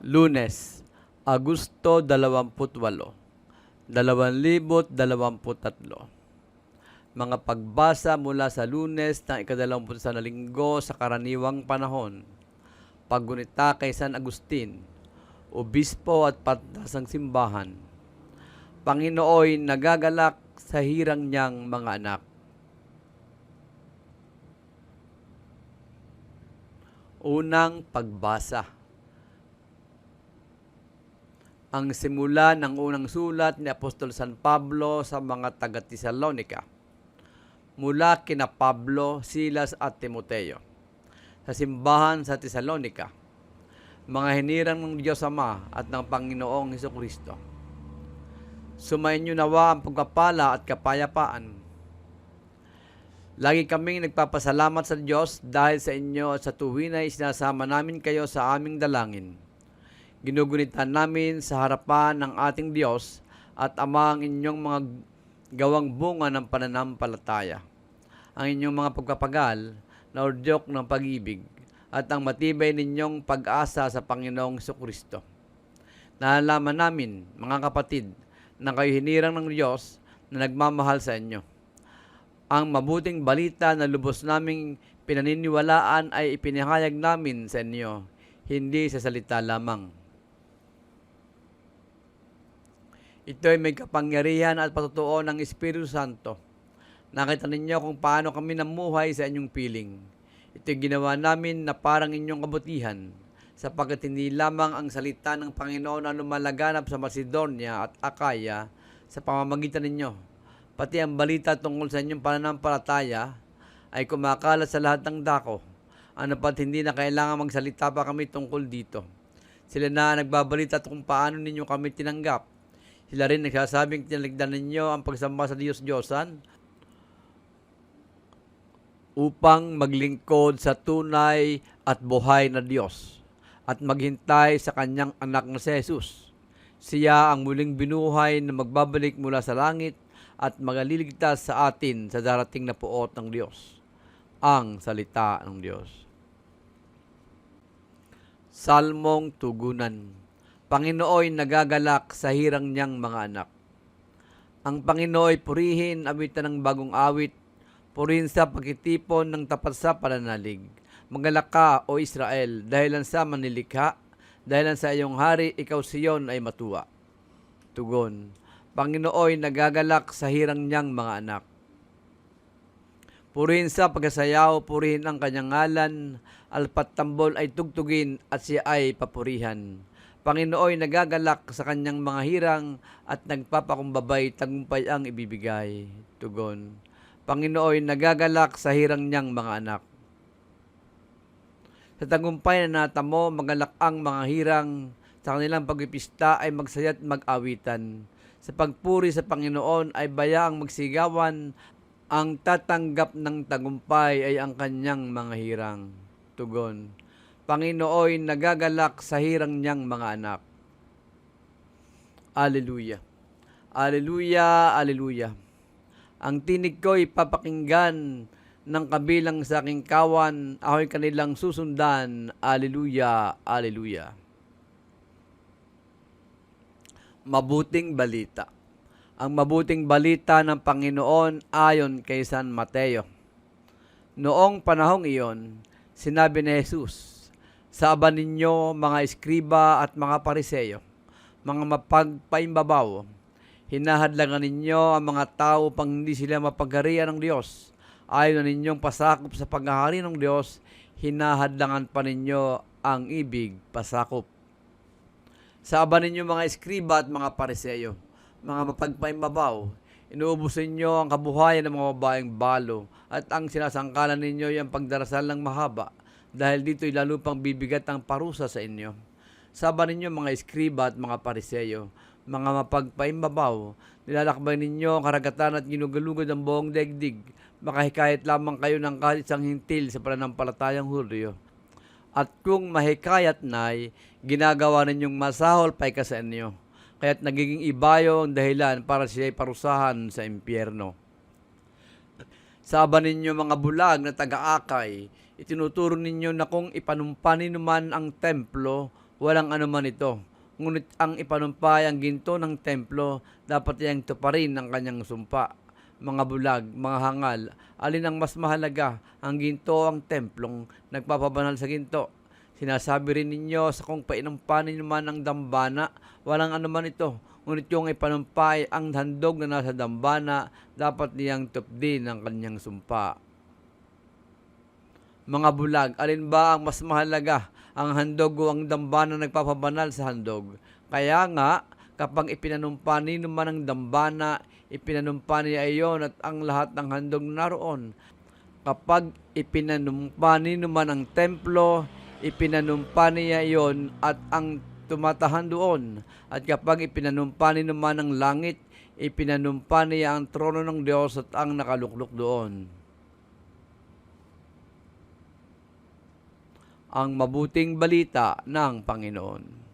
Lunes, Agosto 28, 2023. Mga pagbasa mula sa Lunes ng ika-21 na linggo sa karaniwang panahon. Paggunita kay San Agustin, Obispo at Patasang Simbahan. Panginooy nagagalak sa hirang niyang mga anak. Unang pagbasa. Ang simula ng unang sulat ni Apostol San Pablo sa mga taga-Tesalonica. Mula kina Pablo, Silas at Timoteo. Sa simbahan sa Tesalonica. Mga hinirang ng Diyos Ama at ng Panginoong Hesukristo. Sumainyo nawa ang pagpapala at kapayapaan. Lagi kaming nagpapasalamat sa Diyos dahil sa inyo at sa tuwin ay sinasama namin kayo sa aming dalangin. Ginugunitan namin sa harapan ng ating Diyos at Ama ang inyong mga gawang bunga ng pananampalataya, ang inyong mga pagpapagal na udyok ng pag-ibig at ang matibay ninyong pag-asa sa Panginoong Hesukristo. Nalalaman namin, mga kapatid, na kayo hinirang ng Diyos na nagmamahal sa inyo. Ang mabuting balita na lubos naming pinaniniwalaan ay ipinahayag namin sa inyo, hindi sa salita lamang. Ito ay may kapangyarihan at patutuo ng Espiritu Santo. Nakita ninyo kung paano kami namuhay sa inyong piling. Ito ay ginawa namin na parang inyong kabutihan, sapagkat hindi lamang ang salita ng Panginoon ang lumalaganap sa Macedonia at Akaya sa pamamagitan ninyo, pati ang balita tungkol sa inyong pananampalataya ay kumakalat sa lahat ng dako, ano pat hindi na kailangan magsalita pa kami tungkol dito. Sila na nagbabalita kung paano ninyo kami tinanggap. Sila rin nagsasabing tinaligdan ninyo ang pagsamba sa Diyos-Diyosan upang maglingkod sa tunay at buhay na Diyos at maghintay sa kanyang anak na si Jesus. Siya ang muling binuhay na magbabalik mula sa langit at magliligtas sa atin sa darating na puot ng Diyos. Ang salita ng Diyos. Salmong Tugunan. Panginooy nagagalak sa hirang niyang mga anak. Ang Panginooy purihin, awitan ng bagong awit, purihin sa pagkitipon ng tapat sa pananalig. Magalak ka, O Israel, dahilan sa manilikha, dahilan sa iyong hari, ikaw Siyon ay matuwa. Tugon. Panginooy nagagalak sa hirang niyang mga anak. Purihin sa pagkasayaw, purihin ang kanyang ngalan, alpat tambol ay tugtugin at siya ay papurihan. Panginooy nagagalak sa kanyang mga hirang at nagpapakumbabay, tagumpay ang ibibigay. Tugon. Panginooy nagagalak sa hirang niyang mga anak. Sa tagumpay na natamo, magalak ang mga hirang, sa kanilang pagpipista ay magsaya't mag-awitan. Sa pagpuri sa Panginoon ay bayaang magsigawan, ang tatanggap ng tagumpay ay ang kanyang mga hirang. Tugon. Panginooy nagagalak sa hirang niyang mga anak. Alleluia. Alleluia, alleluia. Ang tinig ko'y papakinggan ng kabilang sa aking kawan, ako'y kanilang susundan. Alleluia, alleluia. Mabuting balita. Ang mabuting balita ng Panginoon ayon kay San Mateo. Noong panahong iyon, sinabi ni Jesus, Saaban ninyo mga eskriba at mga pariseyo, mga mapagpaimbabaw, hinahadlangan ninyo ang mga tao pang hindi sila mapagharian ng Diyos. Ayon na ninyong pasakop sa paghahari ng Diyos, hinahadlangan pa ninyo ang ibig pasakop. Saaban ninyo mga eskriba at mga pariseyo, mga mapagpaimbabaw, inuubos ninyo ang kabuhayan ng mga babaeng balo at ang sinasangkalan ninyo ay ang pagdarasal ng mahaba. Dahil dito'y lalo pang bibigat ang parusa sa inyo. Saba ninyo mga eskriba at mga pariseyo, mga mapagpaimbabaw, nilalakbay ninyo ang karagatan at ginugalugad ang buong daigdig, makahikayat lamang kayo ng kahit isang hintil sa pananampalatayang Hudyo. At kung mahikayat na'y, ginagawa ninyong masahol pa'y ka sa inyo, kaya't nagiging ibayo ang dahilan para siya'y parusahan sa impyerno. Saba ninyo mga bulag na taga-akay, itinuturo ninyo na kung ipanumpanin naman ang templo, walang anuman ito. Ngunit ang ipanumpay ang ginto ng templo, dapat iyang tuparin ng kanyang sumpa. Mga bulag, mga hangal, alin ang mas mahalaga, ang ginto o ang templong nagpapabanal sa ginto? Sinasabi rin ninyo sa kung painumpanin naman ang dambana, walang anuman ito. Ngunit yung ipanumpay ang handog na nasa dambana, dapat niyang tupdin ng kanyang sumpa. Mga bulag, alin ba ang mas mahalaga, ang handog o ang dambana nagpapabanal sa handog? Kaya nga, kapag ipinanumpa ni naman ang dambana, ipinanumpa niya iyon at ang lahat ng handog naroon. Kapag ipinanumpa ni naman ang templo, ipinanumpa niya iyon at ang tumatahan doon. At kapag ipinanumpa ni naman ang langit, ipinanumpa niya ang trono ng Diyos at ang nakaluklok doon. Ang mabuting balita ng Panginoon.